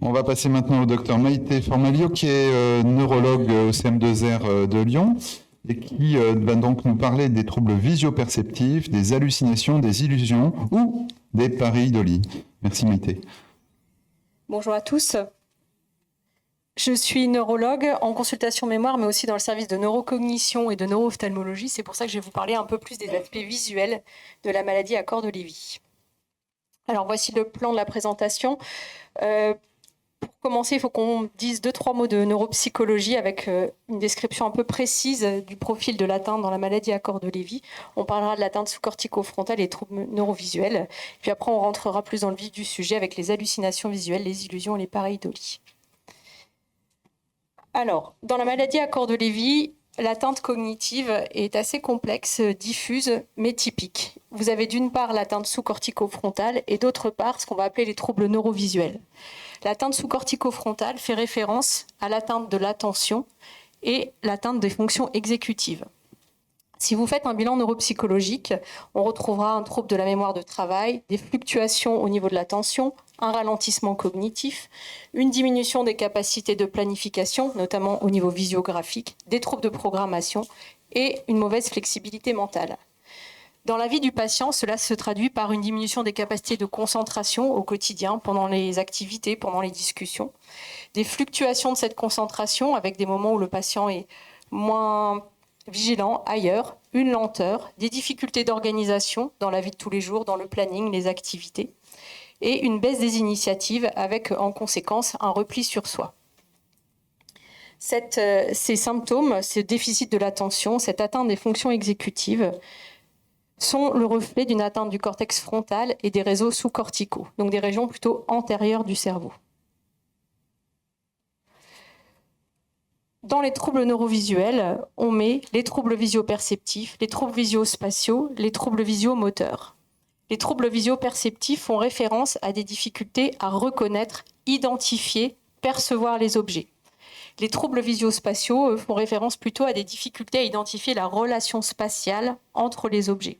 On va passer maintenant au docteur Maïté Formalio, qui est neurologue au CM2R de Lyon et qui va donc nous parler des troubles visio-perceptifs, des hallucinations, des illusions ou des pareidolie. Merci Maïté. Bonjour à tous. Je suis neurologue en consultation mémoire, mais aussi dans le service de neurocognition et de neuro-ophtalmologie. C'est pour ça que je vais vous parler un peu plus des aspects visuels de la maladie à corps de Lévy. Alors voici le plan de la présentation. Pour commencer, il faut qu'on dise 2-3 mots de neuropsychologie avec une description un peu précise du profil de l'atteinte dans la maladie à corps de Lévy. On parlera de l'atteinte sous-cortico-frontale et des troubles neurovisuels. Puis après, on rentrera plus dans le vif du sujet avec les hallucinations visuelles, les illusions et les pareidolies. Alors, dans la maladie à corps de Lévy, l'atteinte cognitive est assez complexe, diffuse, mais typique. Vous avez d'une part l'atteinte sous-cortico-frontale et d'autre part ce qu'on va appeler les troubles neurovisuels. L'atteinte sous-cortico-frontale fait référence à l'atteinte de l'attention et l'atteinte des fonctions exécutives. Si vous faites un bilan neuropsychologique, on retrouvera un trouble de la mémoire de travail, des fluctuations au niveau de l'attention, un ralentissement cognitif, une diminution des capacités de planification, notamment au niveau visiographique, des troubles de programmation et une mauvaise flexibilité mentale. Dans la vie du patient, cela se traduit par une diminution des capacités de concentration au quotidien, pendant les activités, pendant les discussions, des fluctuations de cette concentration avec des moments où le patient est moins vigilant ailleurs, une lenteur, des difficultés d'organisation dans la vie de tous les jours, dans le planning, les activités, et une baisse des initiatives avec en conséquence un repli sur soi. Ces symptômes, ce déficit de l'attention, cette atteinte des fonctions exécutives sont le reflet d'une atteinte du cortex frontal et des réseaux sous-corticaux, donc des régions plutôt antérieures du cerveau. Dans les troubles neurovisuels, on met les troubles visio-perceptifs, les troubles visio-spatiaux, les troubles visio-moteurs. Les troubles visio-perceptifs font référence à des difficultés à reconnaître, identifier, percevoir les objets. Les troubles visio-spatiaux font référence plutôt à des difficultés à identifier la relation spatiale entre les objets.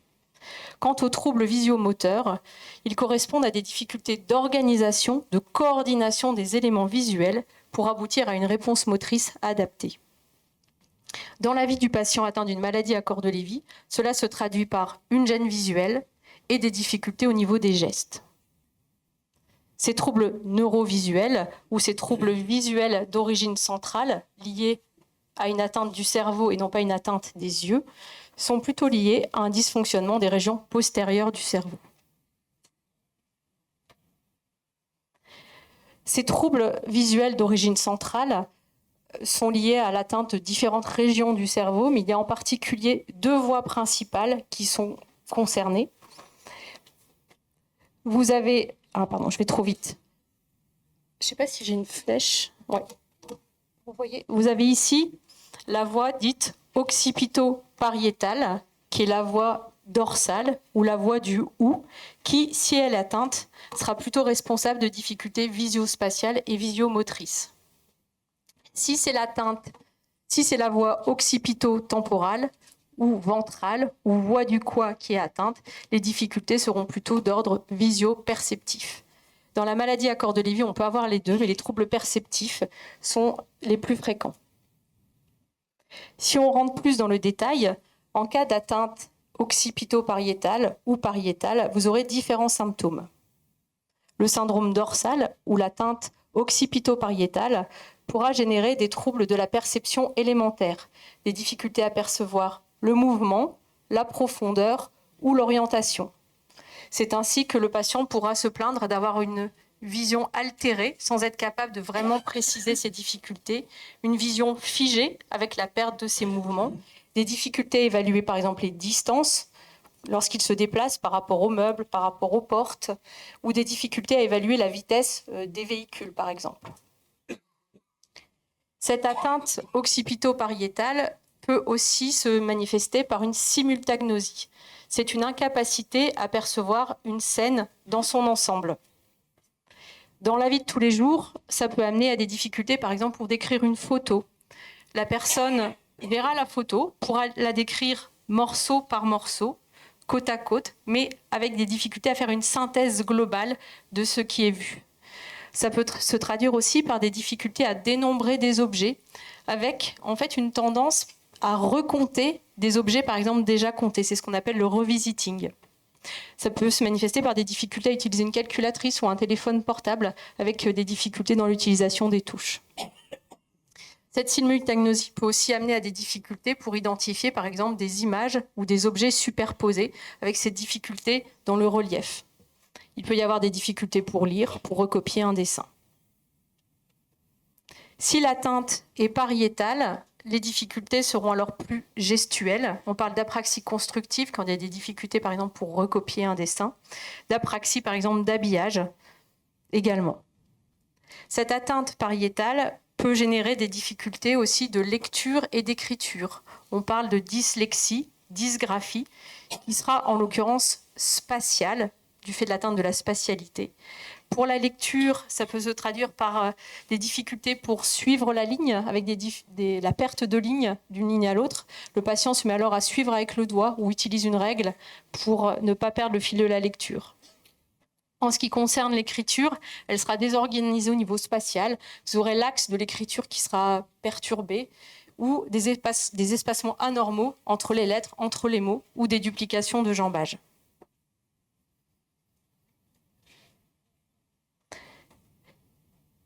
Quant aux troubles visio-moteurs, ils correspondent à des difficultés d'organisation, de coordination des éléments visuels pour aboutir à une réponse motrice adaptée. Dans la vie du patient atteint d'une maladie à corps de Lévy, cela se traduit par une gêne visuelle et des difficultés au niveau des gestes. Ces troubles neurovisuels ou ces troubles visuels d'origine centrale liés à une atteinte du cerveau et non pas une atteinte des yeux sont plutôt liés à un dysfonctionnement des régions postérieures du cerveau. Ces troubles visuels d'origine centrale sont liés à l'atteinte de différentes régions du cerveau, mais il y a en particulier 2 voies principales qui sont concernées. Vous avez... Ah pardon, je vais trop vite. Je ne sais pas si j'ai une flèche. Ouais. Vous voyez, vous avez ici la voie dite occipito-pariétale, qui est la voie dorsale ou la voie du OU, qui, si elle est atteinte, sera plutôt responsable de difficultés visio-spatiales et visio-motrices. Si c'est la voie occipito-temporale ou ventrale ou voie du quoi qui est atteinte, les difficultés seront plutôt d'ordre visio-perceptif. Dans la maladie à corps de Lévy, on peut avoir les deux, mais les troubles perceptifs sont les plus fréquents. Si on rentre plus dans le détail, en cas d'atteinte occipito-pariétale ou pariétale, vous aurez différents symptômes. Le syndrome dorsal ou l'atteinte occipito-pariétale pourra générer des troubles de la perception élémentaire, des difficultés à percevoir le mouvement, la profondeur ou l'orientation. C'est ainsi que le patient pourra se plaindre d'avoir une vision altérée sans être capable de vraiment préciser ses difficultés, une vision figée avec la perte de ses mouvements, des difficultés à évaluer par exemple les distances lorsqu'il se déplace par rapport aux meubles, par rapport aux portes, ou des difficultés à évaluer la vitesse des véhicules par exemple. Cette atteinte occipito-pariétale peut aussi se manifester par une simultagnosie. C'est une incapacité à percevoir une scène dans son ensemble. Dans la vie de tous les jours, ça peut amener à des difficultés, par exemple, pour décrire une photo. La personne verra la photo, pourra la décrire morceau par morceau, côte à côte, mais avec des difficultés à faire une synthèse globale de ce qui est vu. Ça peut se traduire aussi par des difficultés à dénombrer des objets, avec en fait une tendance à recompter des objets, par exemple, déjà comptés. C'est ce qu'on appelle le revisiting. Ça peut se manifester par des difficultés à utiliser une calculatrice ou un téléphone portable, avec des difficultés dans l'utilisation des touches. Cette simultagnosie peut aussi amener à des difficultés pour identifier, par exemple, des images ou des objets superposés, avec ces difficultés dans le relief. Il peut y avoir des difficultés pour lire, pour recopier un dessin. Si l'atteinte est pariétale, les difficultés seront alors plus gestuelles. On parle d'apraxie constructive quand il y a des difficultés, par exemple, pour recopier un dessin. D'apraxie, par exemple, d'habillage également. Cette atteinte pariétale peut générer des difficultés aussi de lecture et d'écriture. On parle de dyslexie, dysgraphie, qui sera en l'occurrence spatiale, du fait de l'atteinte de la spatialité. Pour la lecture, ça peut se traduire par des difficultés pour suivre la ligne, avec la perte de ligne d'une ligne à l'autre. Le patient se met alors à suivre avec le doigt ou utilise une règle pour ne pas perdre le fil de la lecture. En ce qui concerne l'écriture, elle sera désorganisée au niveau spatial. Vous aurez l'axe de l'écriture qui sera perturbé ou des espacements anormaux entre les lettres, entre les mots ou des duplications de jambage.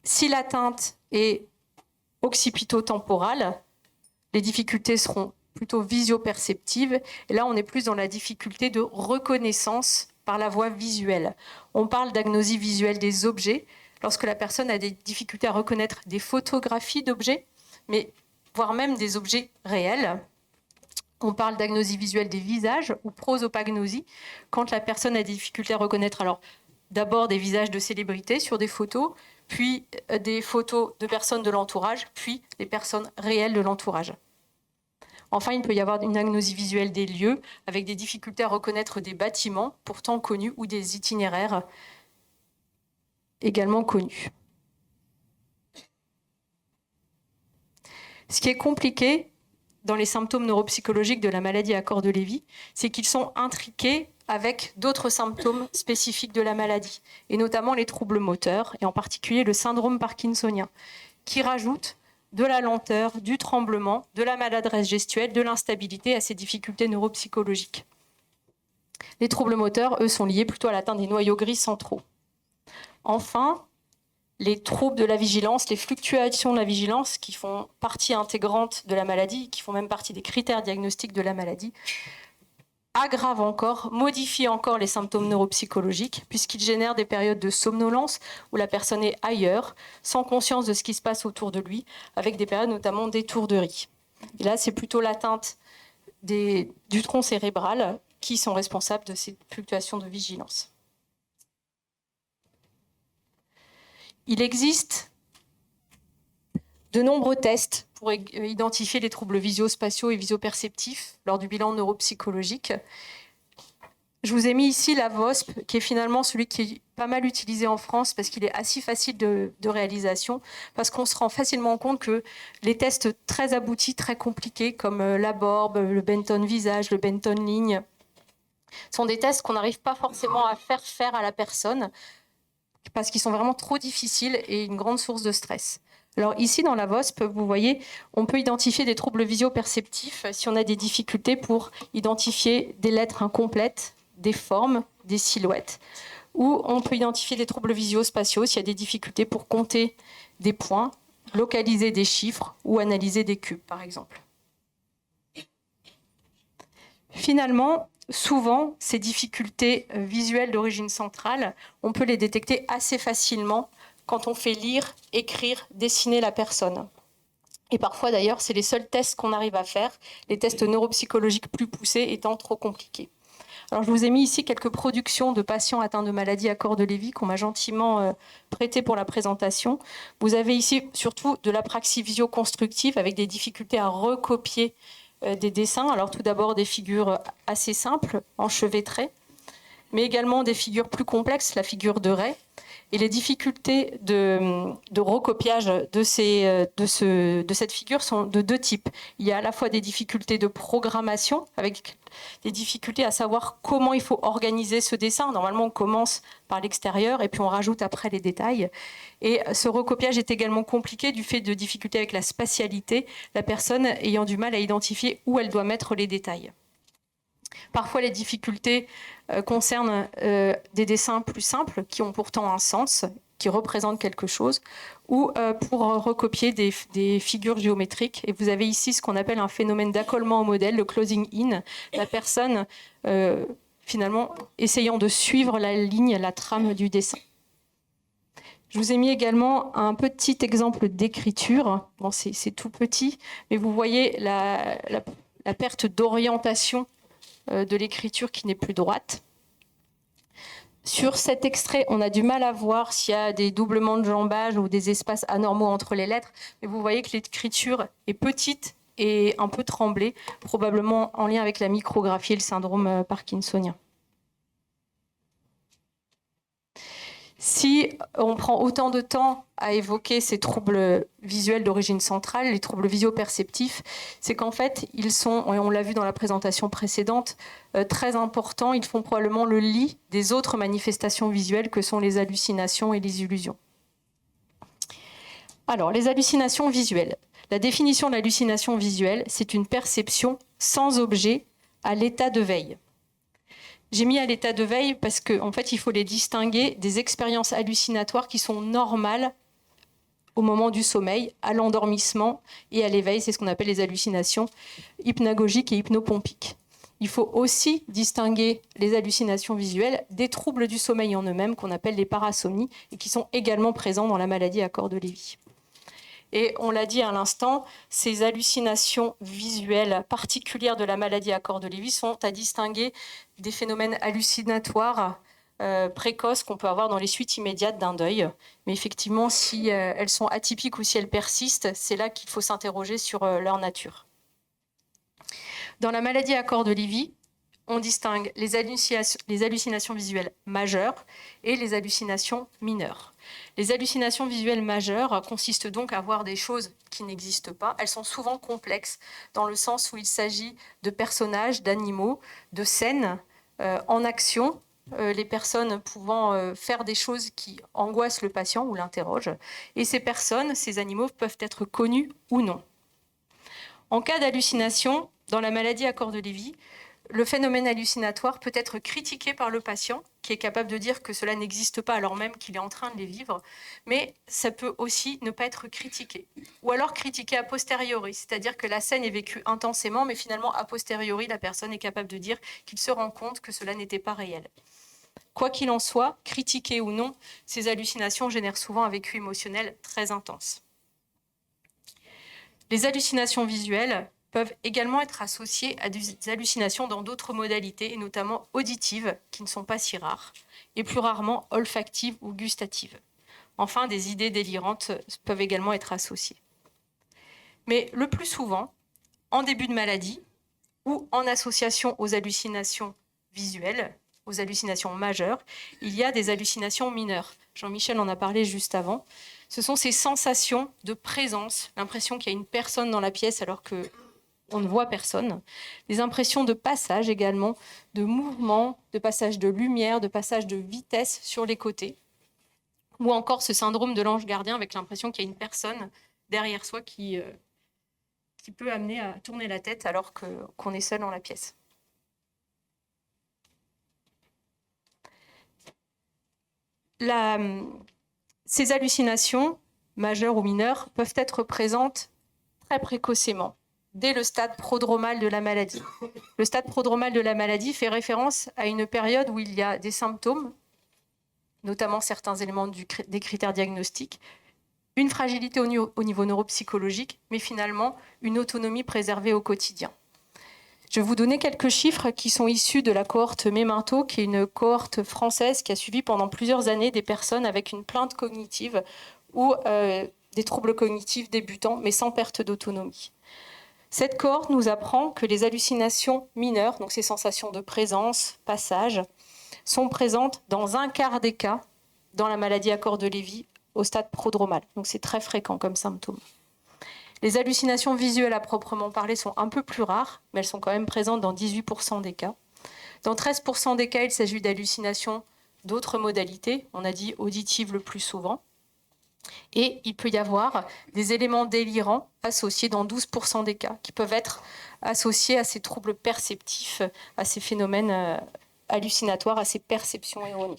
Si l'atteinte est occipito-temporale, les difficultés seront plutôt visio-perceptives. Et là, on est plus dans la difficulté de reconnaissance par la voie visuelle. On parle d'agnosie visuelle des objets, lorsque la personne a des difficultés à reconnaître des photographies d'objets, mais voire même des objets réels. On parle d'agnosie visuelle des visages ou prosopagnosie, quand la personne a des difficultés à reconnaître alors d'abord des visages de célébrités sur des photos, puis des photos de personnes de l'entourage, puis des personnes réelles de l'entourage. Enfin, il peut y avoir une agnosie visuelle des lieux, avec des difficultés à reconnaître des bâtiments pourtant connus ou des itinéraires également connus. Ce qui est compliqué dans les symptômes neuropsychologiques de la maladie à corps de Lévy, c'est qu'ils sont intriqués avec d'autres symptômes spécifiques de la maladie, et notamment les troubles moteurs, et en particulier le syndrome parkinsonien, qui rajoute de la lenteur, du tremblement, de la maladresse gestuelle, de l'instabilité à ces difficultés neuropsychologiques. Les troubles moteurs, eux, sont liés plutôt à l'atteinte des noyaux gris centraux. Enfin, les troubles de la vigilance, les fluctuations de la vigilance, qui font partie intégrante de la maladie, qui font même partie des critères diagnostiques de la maladie, aggrave encore, modifie encore les symptômes neuropsychologiques, puisqu'ils génèrent des périodes de somnolence où la personne est ailleurs, sans conscience de ce qui se passe autour de lui, avec des périodes notamment d'étourderie. Et là, c'est plutôt l'atteinte du tronc cérébral qui sont responsables de ces fluctuations de vigilance. Il existe de nombreux tests pour identifier les troubles visio-spatiaux et visio-perceptifs lors du bilan neuropsychologique. Je vous ai mis ici la VOSP, qui est finalement celui qui est pas mal utilisé en France parce qu'il est assez facile de réalisation, parce qu'on se rend facilement compte que les tests très aboutis, très compliqués, comme la Borb, le Benton visage, le Benton ligne, sont des tests qu'on n'arrive pas forcément à faire à la personne, parce qu'ils sont vraiment trop difficiles et une grande source de stress. Alors ici, dans la VOSP, vous voyez, on peut identifier des troubles visio-perceptifs si on a des difficultés pour identifier des lettres incomplètes, des formes, des silhouettes. Ou on peut identifier des troubles visio-spatiaux s'il y a des difficultés pour compter des points, localiser des chiffres ou analyser des cubes, par exemple. Finalement, souvent, ces difficultés visuelles d'origine centrale, on peut les détecter assez facilement quand on fait lire, écrire, dessiner la personne. Et parfois, d'ailleurs, c'est les seuls tests qu'on arrive à faire, les tests neuropsychologiques plus poussés étant trop compliqués. Alors, je vous ai mis ici quelques productions de patients atteints de maladies à corps de Lévy qu'on m'a gentiment prêtées pour la présentation. Vous avez ici surtout de l'apraxie visio-constructive avec des difficultés à recopier des dessins. Alors, tout d'abord, des figures assez simples, enchevêtrées, mais également des figures plus complexes, la figure de Ray, Et les difficultés de recopiage de cette figure sont de deux types. Il y a à la fois des difficultés de programmation, avec des difficultés à savoir comment il faut organiser ce dessin. Normalement, on commence par l'extérieur et puis on rajoute après les détails. Et ce recopiage est également compliqué du fait de difficultés avec la spatialité, la personne ayant du mal à identifier où elle doit mettre les détails. Parfois, les difficultés concernent des dessins plus simples qui ont pourtant un sens, qui représentent quelque chose, ou pour recopier des figures géométriques. Et vous avez ici ce qu'on appelle un phénomène d'accollement au modèle, le closing in, la personne finalement essayant de suivre la ligne, la trame du dessin. Je vous ai mis également un petit exemple d'écriture. Bon, c'est tout petit, mais vous voyez la perte d'orientation de l'écriture qui n'est plus droite. Sur cet extrait, on a du mal à voir s'il y a des doublements de jambage ou des espaces anormaux entre les lettres, mais vous voyez que l'écriture est petite et un peu tremblée, probablement en lien avec la micrographie et le syndrome parkinsonien. Si on prend autant de temps à évoquer ces troubles visuels d'origine centrale, les troubles visio-perceptifs, c'est qu'en fait, ils sont, et on l'a vu dans la présentation précédente, très importants. Ils font probablement le lit des autres manifestations visuelles que sont les hallucinations et les illusions. Alors, les hallucinations visuelles. La définition de l'hallucination visuelle, c'est une perception sans objet à l'état de veille. J'ai mis à l'état de veille parce qu'en fait, il faut les distinguer des expériences hallucinatoires qui sont normales au moment du sommeil, à l'endormissement et à l'éveil. C'est ce qu'on appelle les hallucinations hypnagogiques et hypnopompiques. Il faut aussi distinguer les hallucinations visuelles des troubles du sommeil en eux-mêmes, qu'on appelle les parasomnies, et qui sont également présents dans la maladie à corps de Lévy. Et on l'a dit à l'instant, ces hallucinations visuelles particulières de la maladie à corps de Lévy sont à distinguer des phénomènes hallucinatoires précoces qu'on peut avoir dans les suites immédiates d'un deuil. Mais effectivement, si elles sont atypiques ou si elles persistent, c'est là qu'il faut s'interroger sur leur nature. Dans la maladie à corps de Lévy, on distingue les hallucinations visuelles majeures et les hallucinations mineures. Les hallucinations visuelles majeures consistent donc à voir des choses qui n'existent pas. Elles sont souvent complexes dans le sens où il s'agit de personnages, d'animaux, de scènes en action, les personnes pouvant faire des choses qui angoissent le patient ou l'interrogent. Et ces personnes, ces animaux peuvent être connus ou non. En cas d'hallucination, dans la maladie à corps de Lévy, le phénomène hallucinatoire peut être critiqué par le patient, qui est capable de dire que cela n'existe pas alors même qu'il est en train de les vivre, mais ça peut aussi ne pas être critiqué. Ou alors critiqué a posteriori, c'est-à-dire que la scène est vécue intensément, mais finalement a posteriori, la personne est capable de dire qu'il se rend compte que cela n'était pas réel. Quoi qu'il en soit, critiqué ou non, ces hallucinations génèrent souvent un vécu émotionnel très intense. Les hallucinations visuelles peuvent également être associées à des hallucinations dans d'autres modalités, et notamment auditives, qui ne sont pas si rares, et plus rarement olfactives ou gustatives. Enfin, des idées délirantes peuvent également être associées. Mais le plus souvent, en début de maladie, ou en association aux hallucinations visuelles, aux hallucinations majeures, il y a des hallucinations mineures. Jean-Michel en a parlé juste avant. Ce sont ces sensations de présence, l'impression qu'il y a une personne dans la pièce alors qu'on ne voit personne, des impressions de passage également, de mouvement, de passage de lumière, de passage de vitesse sur les côtés, ou encore ce syndrome de l'ange gardien avec l'impression qu'il y a une personne derrière soi qui peut amener à tourner la tête alors qu'on est seul dans la pièce. Ces hallucinations, majeures ou mineures, peuvent être présentes très précocement, dès le stade prodromal de la maladie. Le stade prodromal de la maladie fait référence à une période où il y a des symptômes, notamment certains éléments des critères diagnostiques, une fragilité au niveau neuropsychologique, mais finalement une autonomie préservée au quotidien. Je vais vous donner quelques chiffres qui sont issus de la cohorte Memento, qui est une cohorte française qui a suivi pendant plusieurs années des personnes avec une plainte cognitive ou des troubles cognitifs débutants, mais sans perte d'autonomie. Cette cohorte nous apprend que les hallucinations mineures, donc ces sensations de présence, passage, sont présentes dans un quart des cas dans la maladie à corps de Lévy au stade prodromal. Donc c'est très fréquent comme symptôme. Les hallucinations visuelles à proprement parler sont un peu plus rares, mais elles sont quand même présentes dans 18% des cas. Dans 13% des cas, il s'agit d'hallucinations d'autres modalités, on a dit auditives le plus souvent. Et il peut y avoir des éléments délirants associés dans 12% des cas, qui peuvent être associés à ces troubles perceptifs, à ces phénomènes hallucinatoires, à ces perceptions erronées.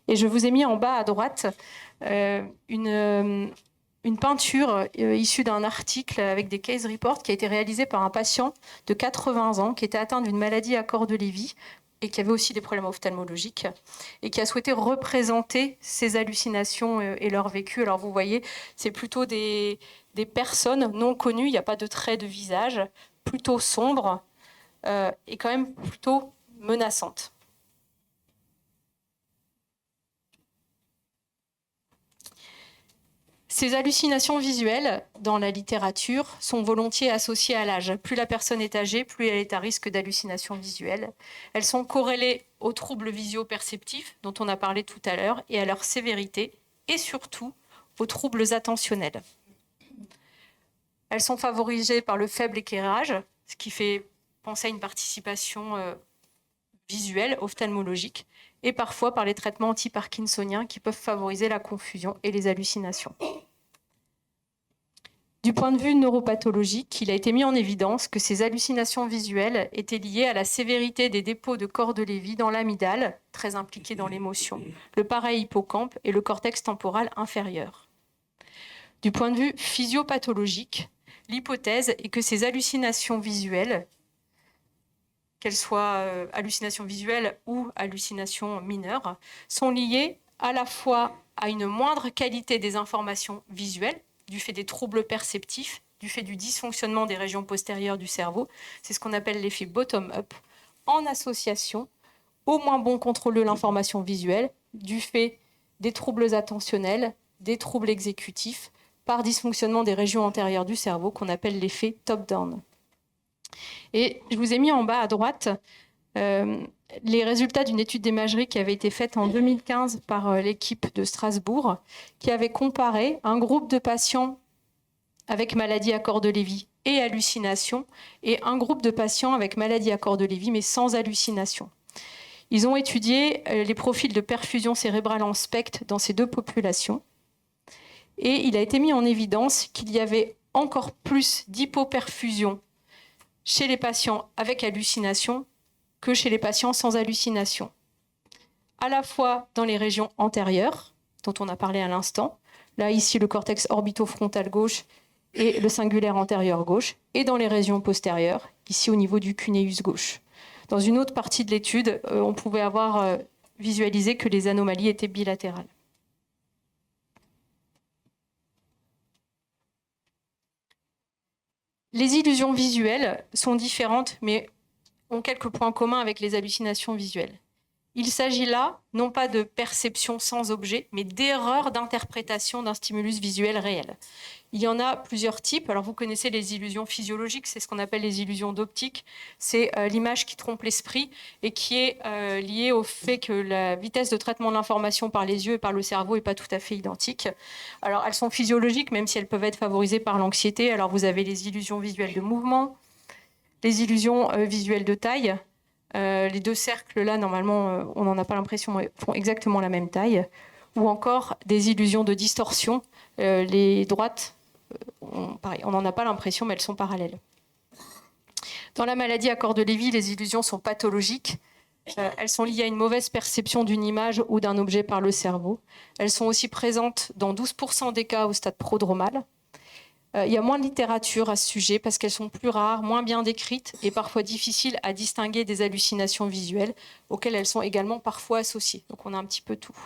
Et je vous ai mis en bas à droite une peinture issue d'un article avec des case reports qui a été réalisé par un patient de 80 ans qui était atteint d'une maladie à corps de Lévy et qui avait aussi des problèmes ophtalmologiques et qui a souhaité représenter ces hallucinations et leur vécu. Alors vous voyez, c'est plutôt des personnes non connues, il n'y a pas de traits de visage, plutôt sombres et quand même plutôt menaçantes. Ces hallucinations visuelles, dans la littérature, sont volontiers associées à l'âge. Plus la personne est âgée, plus elle est à risque d'hallucinations visuelles. Elles sont corrélées aux troubles visio-perceptifs, dont on a parlé tout à l'heure, et à leur sévérité, et surtout aux troubles attentionnels. Elles sont favorisées par le faible éclairage, ce qui fait penser à une participation visuelle, ophtalmologique, et parfois par les traitements anti-parkinsoniens qui peuvent favoriser la confusion et les hallucinations. Du point de vue neuropathologique, il a été mis en évidence que ces hallucinations visuelles étaient liées à la sévérité des dépôts de corps de Lévy dans l'amygdale, très impliquée dans l'émotion, le pareil-hippocampe et le cortex temporal inférieur. Du point de vue physiopathologique, l'hypothèse est que ces hallucinations visuelles, qu'elles soient hallucinations visuelles ou hallucinations mineures, sont liées à la fois à une moindre qualité des informations visuelles, du fait des troubles perceptifs, du fait du dysfonctionnement des régions postérieures du cerveau, c'est ce qu'on appelle l'effet bottom-up, en association au moins bon contrôle de l'information visuelle, du fait des troubles attentionnels, des troubles exécutifs, par dysfonctionnement des régions antérieures du cerveau, qu'on appelle l'effet top-down. Et je vous ai mis en bas à droite les résultats d'une étude d'imagerie qui avait été faite en 2015 par l'équipe de Strasbourg, qui avait comparé un groupe de patients avec maladie à corps de Lévy et hallucination, et un groupe de patients avec maladie à corps de Lévy, mais sans hallucination. Ils ont étudié les profils de perfusion cérébrale en SPECT dans ces deux populations, et il a été mis en évidence qu'il y avait encore plus d'hypoperfusion chez les patients avec hallucination que chez les patients sans hallucination. À la fois dans les régions antérieures, dont on a parlé à l'instant, là ici le cortex orbitofrontal gauche et le cingulaire antérieur gauche, et dans les régions postérieures, ici au niveau du cuneus gauche. Dans une autre partie de l'étude, on pouvait avoir visualisé que les anomalies étaient bilatérales. Les illusions visuelles sont différentes, mais ont quelques points communs avec les hallucinations visuelles. Il s'agit là, non pas de perception sans objet, mais d'erreur d'interprétation d'un stimulus visuel réel. Il y en a plusieurs types. Alors vous connaissez les illusions physiologiques, c'est ce qu'on appelle les illusions d'optique. C'est l'image qui trompe l'esprit et qui est liée au fait que la vitesse de traitement de l'information par les yeux et par le cerveau n'est pas tout à fait identique. Alors elles sont physiologiques, même si elles peuvent être favorisées par l'anxiété. Alors vous avez les illusions visuelles de mouvement, les illusions visuelles de taille. Les deux cercles là, normalement, on n'en a pas l'impression, mais font exactement la même taille. Ou encore des illusions de distorsion. Les droites, pareil, on n'en a pas l'impression, mais elles sont parallèles. Dans la maladie à corps de Lévy, les illusions sont pathologiques. Elles sont liées à une mauvaise perception d'une image ou d'un objet par le cerveau. Elles sont aussi présentes dans 12% des cas au stade prodromal. Il y a moins de littérature à ce sujet parce qu'elles sont plus rares, moins bien décrites et parfois difficiles à distinguer des hallucinations visuelles auxquelles elles sont également parfois associées. Donc on a un petit peu tout.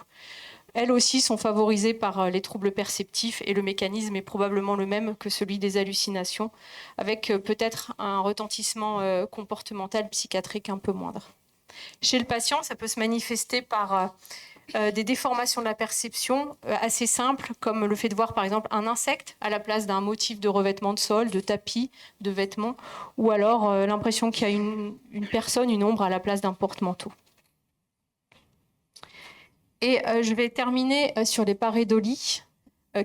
Elles aussi sont favorisées par les troubles perceptifs et le mécanisme est probablement le même que celui des hallucinations, avec peut-être un retentissement comportemental psychiatrique un peu moindre. Chez le patient, ça peut se manifester par des déformations de la perception assez simples, comme le fait de voir par exemple un insecte à la place d'un motif de revêtement de sol, de tapis, de vêtements, ou alors l'impression qu'il y a une personne, une ombre à la place d'un porte-manteau. Et je vais terminer sur les pareidolie,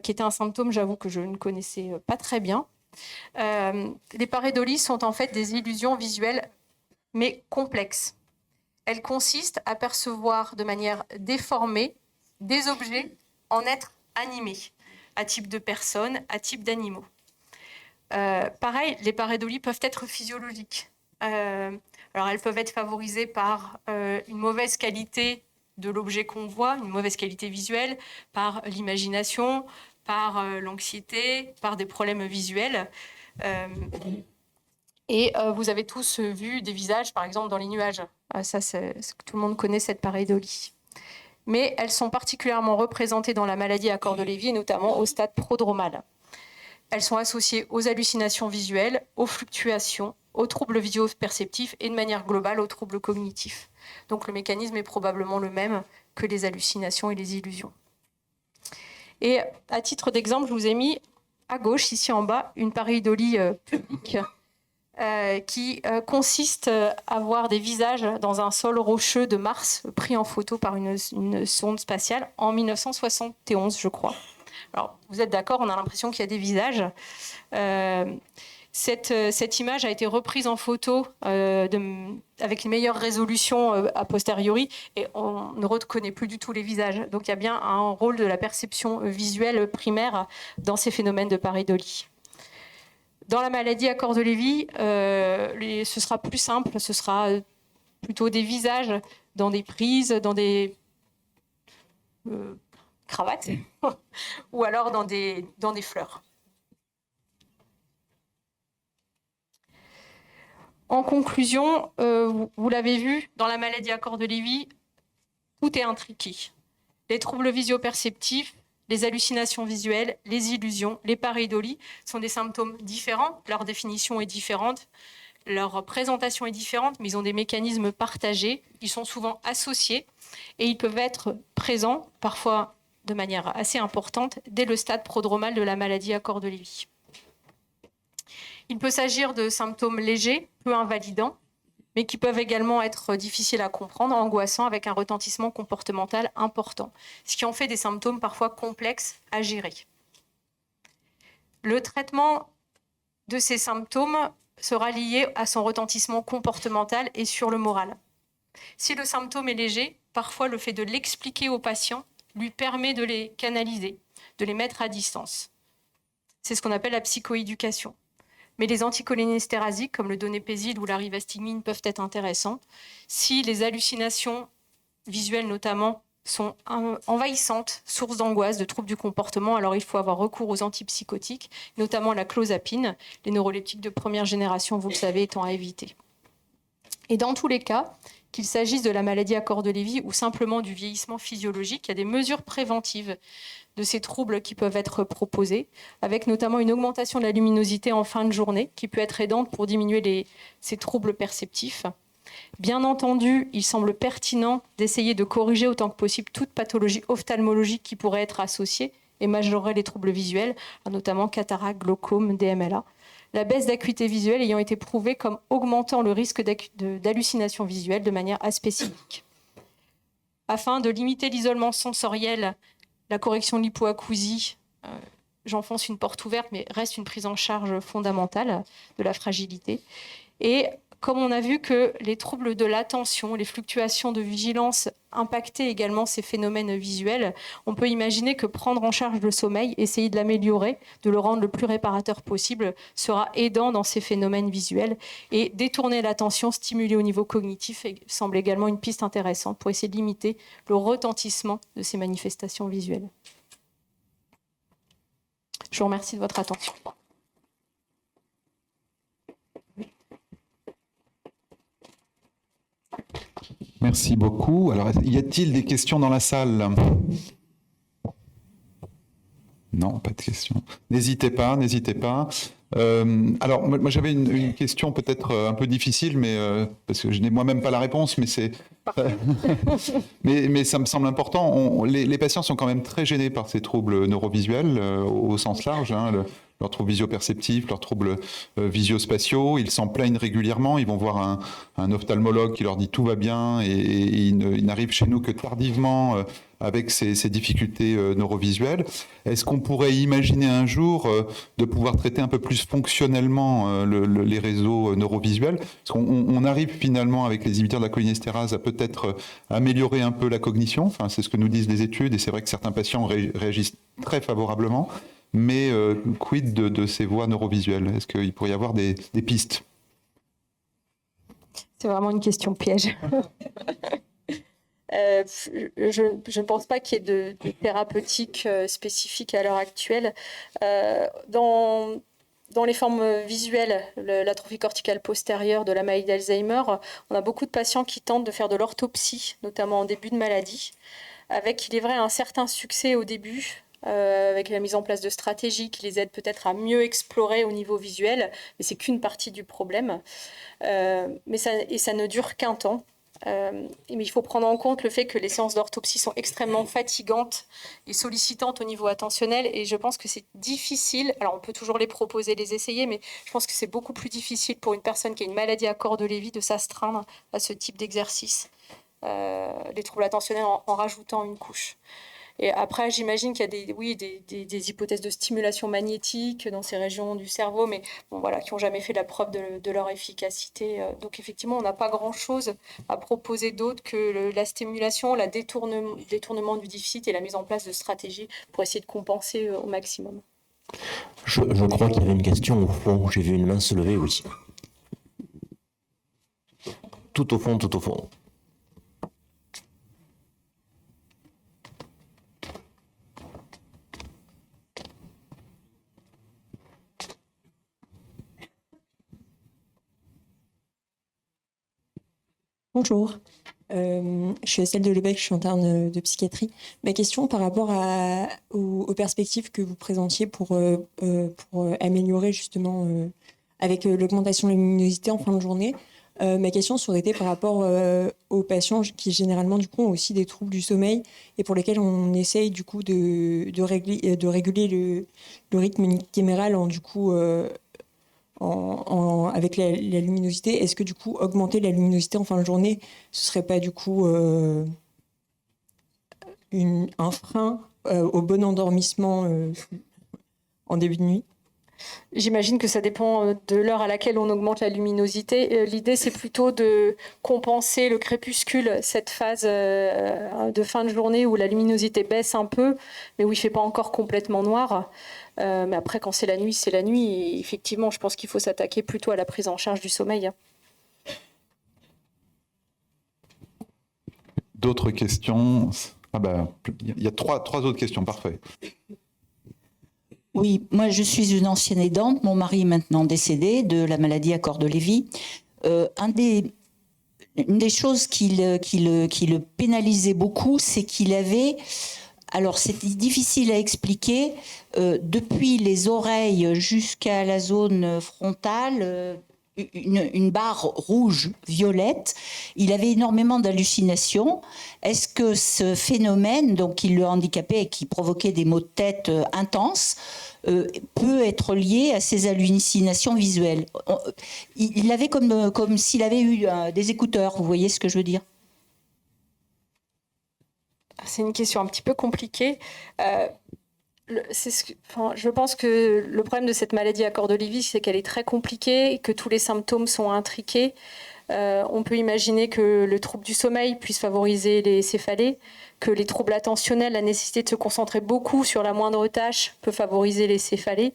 qui était un symptôme, j'avoue, que je ne connaissais pas très bien. Les pareidolies sont en fait des illusions visuelles, mais complexes. Elles consistent à percevoir de manière déformée des objets en être animés, à type de personnes, à type d'animaux. Pareil, les pareidolies peuvent être physiologiques. Alors, elles peuvent être favorisées par une mauvaise qualité de l'objet qu'on voit, une mauvaise qualité visuelle, par l'imagination, par l'anxiété, par des problèmes visuels. Et vous avez tous vu des visages, par exemple, dans les nuages. Ça, tout le monde connaît cette pareidolie. Mais elles sont particulièrement représentées dans la maladie à corps de Lévy, et notamment au stade prodromal. Elles sont associées aux hallucinations visuelles, aux fluctuations, aux troubles visio-perceptifs et de manière globale aux troubles cognitifs. Donc le mécanisme est probablement le même que les hallucinations et les illusions. Et à titre d'exemple, je vous ai mis à gauche, ici en bas, une pareidolie publique qui consiste à voir des visages dans un sol rocheux de Mars pris en photo par une sonde spatiale en 1971, je crois. Alors, vous êtes d'accord, on a l'impression qu'il y a des visages. Cette image a été reprise en photo avec une meilleure résolution a posteriori et on ne reconnaît plus du tout les visages. Donc il y a bien un rôle de la perception visuelle primaire dans ces phénomènes de pareidolie. Dans la maladie à corps de Lévy, ce sera plus simple, ce sera plutôt des visages dans des prises, dans des cravates ou alors dans des fleurs. En conclusion, vous l'avez vu, dans la maladie à corps de Lévy, tout est intriqué. Les troubles visio-perceptifs, les hallucinations visuelles, les illusions, les pareidolies sont des symptômes différents, leur définition est différente, leur présentation est différente, mais ils ont des mécanismes partagés, ils sont souvent associés et ils peuvent être présents, parfois de manière assez importante, dès le stade prodromal de la maladie à corps de Lévy. Il peut s'agir de symptômes légers, peu invalidants, mais qui peuvent également être difficiles à comprendre, angoissants, avec un retentissement comportemental important, ce qui en fait des symptômes parfois complexes à gérer. Le traitement de ces symptômes sera lié à son retentissement comportemental et sur le moral. Si le symptôme est léger, parfois le fait de l'expliquer au patient lui permet de les canaliser, de les mettre à distance. C'est ce qu'on appelle la psychoéducation. Mais les anticholinésterasiques, comme le donépézil ou la rivastigmine, peuvent être intéressants si les hallucinations visuelles notamment sont envahissantes, source d'angoisse, de troubles du comportement. Alors il faut avoir recours aux antipsychotiques, notamment la clozapine, les neuroleptiques de première génération, vous le savez, étant à éviter. Et dans tous les cas, qu'il s'agisse de la maladie à corps de Lévy ou simplement du vieillissement physiologique, il y a des mesures préventives de ces troubles qui peuvent être proposés, avec notamment une augmentation de la luminosité en fin de journée, qui peut être aidante pour diminuer ces troubles perceptifs. Bien entendu, il semble pertinent d'essayer de corriger autant que possible toute pathologie ophtalmologique qui pourrait être associée et majorerait les troubles visuels, notamment cataracte, glaucome, DMLA. La baisse d'acuité visuelle ayant été prouvée comme augmentant le risque d'hallucination visuelle de manière aspécifique. Afin de limiter l'isolement sensoriel, la correction de l'hypoacousie, j'enfonce une porte ouverte, mais reste une prise en charge fondamentale de la fragilité. Et comme on a vu que les troubles de l'attention, les fluctuations de vigilance impactaient également ces phénomènes visuels, on peut imaginer que prendre en charge le sommeil, essayer de l'améliorer, de le rendre le plus réparateur possible, sera aidant dans ces phénomènes visuels. Et détourner l'attention, stimuler au niveau cognitif, semble également une piste intéressante pour essayer de limiter le retentissement de ces manifestations visuelles. Je vous remercie de votre attention. Merci beaucoup. Alors, y a-t-il des questions dans la salle? Non, pas de questions. N'hésitez pas, n'hésitez pas. Alors, moi j'avais une question peut-être un peu difficile, mais parce que je n'ai moi-même pas la réponse, mais c'est mais ça me semble important. Les patients sont quand même très gênés par ces troubles neurovisuels au sens large. Hein, leurs troubles visio-perceptifs, leurs troubles visio-spatiaux. Ils s'en plaignent régulièrement. Ils vont voir un ophtalmologue qui leur dit tout va bien et ils n'arrivent chez nous que tardivement avec ces difficultés neurovisuelles. Est-ce qu'on pourrait imaginer un jour de pouvoir traiter un peu plus fonctionnellement les réseaux neurovisuels? Parce qu'on arrive finalement avec les inhibiteurs de la cholinéstérase à peut-être améliorer un peu la cognition. Enfin, c'est ce que nous disent les études et c'est vrai que certains patients réagissent très favorablement. Mais quid de ces voies neurovisuelles? Est-ce qu'il pourrait y avoir des pistes? C'est vraiment une question piège. Je ne pense pas qu'il y ait de thérapeutique spécifique à l'heure actuelle. Dans les formes visuelles, l'atrophie corticale postérieure de la maladie d'Alzheimer, on a beaucoup de patients qui tentent de faire de l'orthopsie, notamment en début de maladie, avec, il est vrai, un certain succès au début, avec la mise en place de stratégies qui les aident peut-être à mieux explorer au niveau visuel, mais c'est qu'une partie du problème. Mais ça ne dure qu'un temps. Mais il faut prendre en compte le fait que les séances d'orthopsie sont extrêmement fatigantes et sollicitantes au niveau attentionnel, et je pense que c'est difficile, alors on peut toujours les proposer, les essayer, mais je pense que c'est beaucoup plus difficile pour une personne qui a une maladie à corps de Lévy de s'astreindre à ce type d'exercice, les troubles attentionnels en rajoutant une couche. Et après, j'imagine qu'il y a des hypothèses de stimulation magnétique dans ces régions du cerveau, mais bon, voilà, qui n'ont jamais fait la preuve de leur efficacité. Donc effectivement, on n'a pas grand-chose à proposer d'autre que la stimulation, le détournement du déficit et la mise en place de stratégies pour essayer de compenser au maximum. Je crois qu'il y avait une question au fond. J'ai vu une main se lever, oui. Tout au fond, tout au fond. Bonjour, je suis Estelle de Lebec, je suis interne de psychiatrie. Ma question par rapport aux perspectives que vous présentiez pour améliorer justement avec l'augmentation de la luminosité en fin de journée, ma question aurait été par rapport aux patients qui généralement du coup ont aussi des troubles du sommeil et pour lesquels on essaye du coup de réguler le rythme caméral avec la luminosité. Est-ce que du coup augmenter la luminosité en fin de journée, ce serait pas du coup un frein au bon endormissement en début de nuit? J'imagine que ça dépend de l'heure à laquelle on augmente la luminosité. L'idée, c'est plutôt de compenser le crépuscule, cette phase de fin de journée où la luminosité baisse un peu, mais où il ne fait pas encore complètement noir. Mais après, quand c'est la nuit, c'est la nuit. Et effectivement, je pense qu'il faut s'attaquer plutôt à la prise en charge du sommeil. D'autres questions? Il y a trois autres questions, parfait. Oui, moi je suis une ancienne aidante, mon mari est maintenant décédé de la maladie à corps de Lévy. Une des choses qui le pénalisait beaucoup, c'est qu'il avait, alors c'était difficile à expliquer, depuis les oreilles jusqu'à la zone frontale, une barre rouge-violette. Il avait énormément d'hallucinations. Est-ce que ce phénomène, donc qui le handicapait et qui provoquait des maux de tête intenses, peut être lié à ces hallucinations visuelles? Il l'avait comme s'il avait eu des écouteurs, vous voyez ce que je veux dire? C'est une question un petit peu compliquée. Je pense que le problème de cette maladie à corps de Lévy, c'est qu'elle est très compliquée et que tous les symptômes sont intriqués. On peut imaginer que le trouble du sommeil puisse favoriser les céphalées, que les troubles attentionnels, la nécessité de se concentrer beaucoup sur la moindre tâche peut favoriser les céphalées,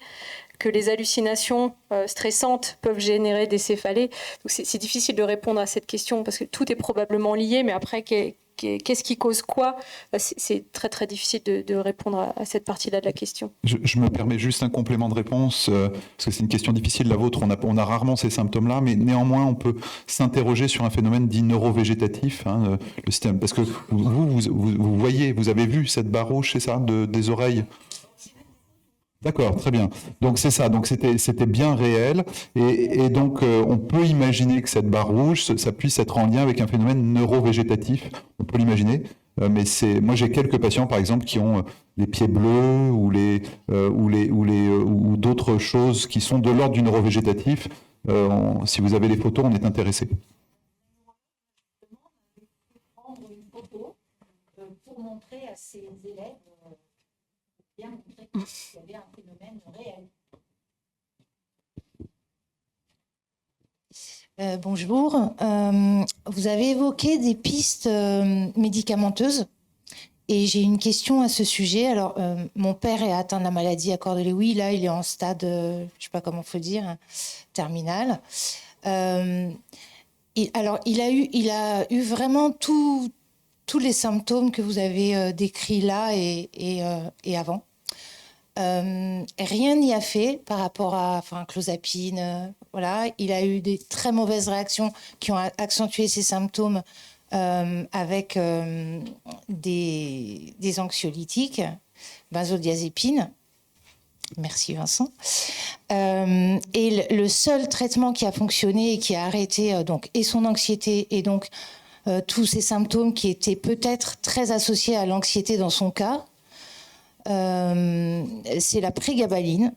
que les hallucinations stressantes peuvent générer des céphalées. Donc c'est difficile de répondre à cette question parce que tout est probablement lié, mais après, qu'est-ce qui cause quoi? C'est très très difficile de répondre à cette partie-là de la question. Je me permets juste un complément de réponse, parce que c'est une question difficile, la vôtre, on a rarement ces symptômes-là, mais néanmoins on peut s'interroger sur un phénomène dit neurovégétatif, le système, parce que vous voyez, vous avez vu cette barre rouge, c'est ça, des oreilles? D'accord, très bien. Donc c'est ça, donc c'était bien réel, et donc on peut imaginer que cette barre rouge, ça puisse être en lien avec un phénomène neurovégétatif, on peut l'imaginer, mais moi j'ai quelques patients par exemple qui ont les pieds bleus ou d'autres choses qui sont de l'ordre du neurovégétatif. Si vous avez les photos, on est intéressé. Prendre une photo pour montrer à ses élèves, bien montrer qu'il y avait un phénomène réel. Bonjour. Vous avez évoqué des pistes médicamenteuses et j'ai une question à ce sujet. Alors, mon père est atteint de la maladie à cœur de Lewy. Là, il est en stade, je ne sais pas comment il faut dire, terminal. Il a eu vraiment tous les symptômes que vous avez décrits là et avant. Rien n'y a fait par rapport à clozapine. Voilà, il a eu des très mauvaises réactions qui ont accentué ses symptômes avec des anxiolytiques, benzodiazépines. Merci Vincent. Et le seul traitement qui a fonctionné et qui a arrêté et son anxiété et donc tous ces symptômes qui étaient peut-être très associés à l'anxiété dans son cas, c'est la prégabaline.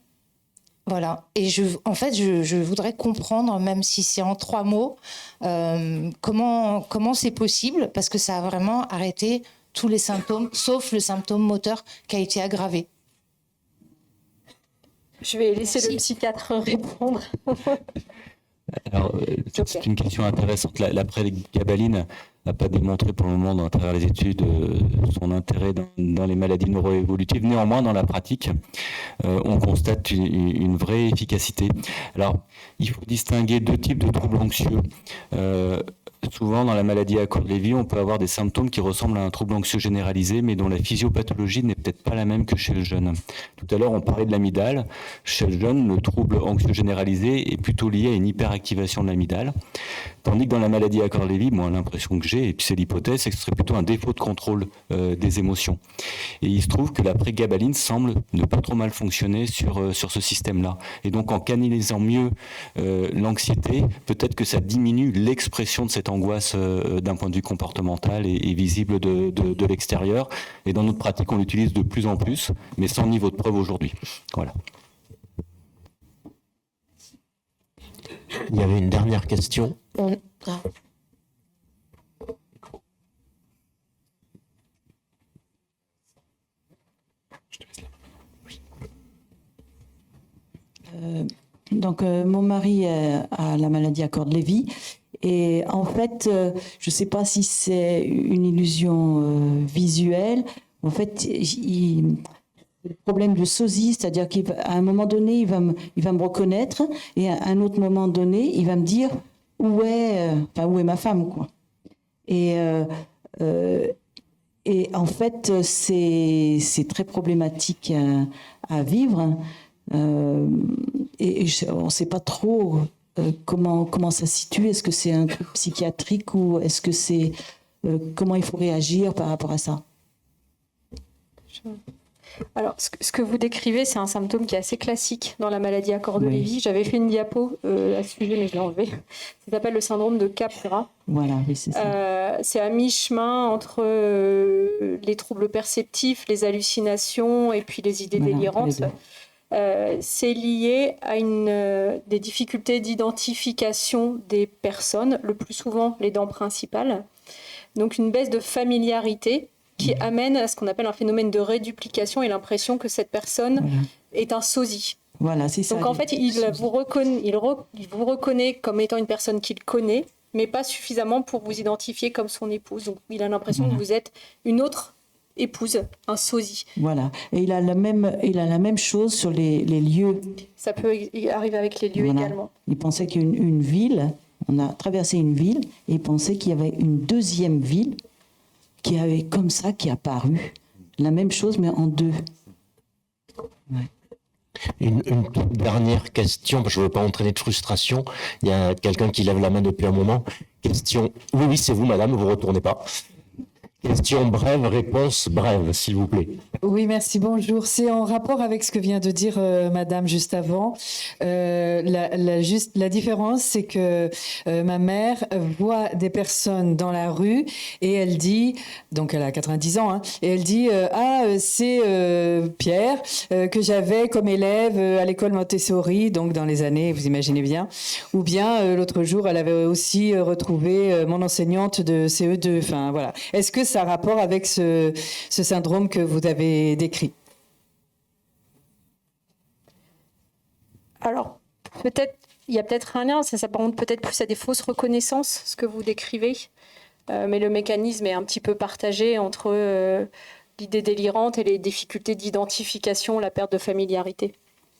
Voilà. Et je voudrais comprendre, même si c'est en 3 mots, comment c'est possible, parce que ça a vraiment arrêté tous les symptômes, sauf le symptôme moteur qui a été aggravé. Je vais laisser le psychiatre répondre. Alors, c'est une question intéressante. La prégabaline n'a pas démontré pour le moment, à travers les études, son intérêt dans les maladies neuroévolutives. Néanmoins, dans la pratique, on constate une vraie efficacité. Alors, il faut distinguer 2 types de troubles anxieux. Souvent, dans la maladie à Courte-Lévy, on peut avoir des symptômes qui ressemblent à un trouble anxieux généralisé, mais dont la physiopathologie n'est peut-être pas la même que chez le jeune. Tout à l'heure, on parlait de l'amygdale. Chez le jeune, le trouble anxieux généralisé est plutôt lié à une hyperactivation de l'amygdale. Tandis que dans la maladie à Courte-Lévy, moi, l'impression que j'ai, et puis c'est l'hypothèse, c'est que ce serait plutôt un défaut de contrôle des émotions. Et il se trouve que la prégabaline semble ne pas trop mal fonctionner sur ce système-là. Et donc, en canalisant mieux l'anxiété, peut-être que ça diminue l'expression de cette angoisse d'un point de vue comportemental et visible de l'extérieur. Et dans notre pratique, on l'utilise de plus en plus, mais sans niveau de preuve aujourd'hui. Voilà. Il y avait une dernière question. Donc, mon mari a la maladie à Courte-Lévy. Et en fait, je ne sais pas si c'est une illusion visuelle. En fait, le problème de sosie, c'est-à-dire qu'à un moment donné, il va me reconnaître, et à un autre moment donné, il va me dire où est ma femme, quoi. Et en fait, c'est très problématique à vivre. Et on ne sait pas trop comment ça se situe. Est-ce que c'est un truc psychiatrique ou est-ce que c'est comment il faut réagir par rapport à ça? Alors, ce que vous décrivez, c'est un symptôme qui est assez classique dans la maladie à Courte-Lévy. Oui. J'avais fait une diapo à ce sujet, mais je l'ai enlevé. Ça s'appelle le syndrome de Capgras. Voilà, oui, c'est ça. C'est à mi-chemin entre les troubles perceptifs, les hallucinations et puis les idées délirantes. C'est lié à des difficultés d'identification des personnes, le plus souvent les dents principales. Donc une baisse de familiarité qui amène à ce qu'on appelle un phénomène de réduplication et l'impression que cette personne est un sosie. Voilà, c'est ça. Donc en fait, il vous reconnaît comme étant une personne qu'il connaît, mais pas suffisamment pour vous identifier comme son épouse. Donc il a l'impression que vous êtes une autre épouse, un sosie. Voilà. Et il a la même chose sur les lieux. Ça peut arriver avec les lieux également. Il pensait qu'une ville, on a traversé une ville, et il pensait qu'il y avait une deuxième ville qui est apparue. La même chose, mais en 2. Ouais. Une toute dernière question, parce que je ne veux pas entraîner de frustration. Il y a quelqu'un qui lève la main depuis un moment. Question. Oui, c'est vous, madame, vous ne retournez pas. Question brève, réponse brève, s'il vous plaît. Oui, merci, bonjour. C'est en rapport avec ce que vient de dire Madame juste avant. La différence, c'est que ma mère voit des personnes dans la rue et elle dit, donc elle a 90 ans, hein, et elle dit c'est Pierre que j'avais comme élève à l'école Montessori, donc dans les années, vous imaginez bien. Ou bien l'autre jour, elle avait aussi retrouvé mon enseignante de CE2. Enfin voilà. Est-ce que ça a rapport avec ce syndrome que vous avez décrit? Alors, peut-être, il y a peut-être un lien, ça s'apparente peut-être plus à des fausses reconnaissances, ce que vous décrivez, mais le mécanisme est un petit peu partagé entre l'idée délirante et les difficultés d'identification, la perte de familiarité.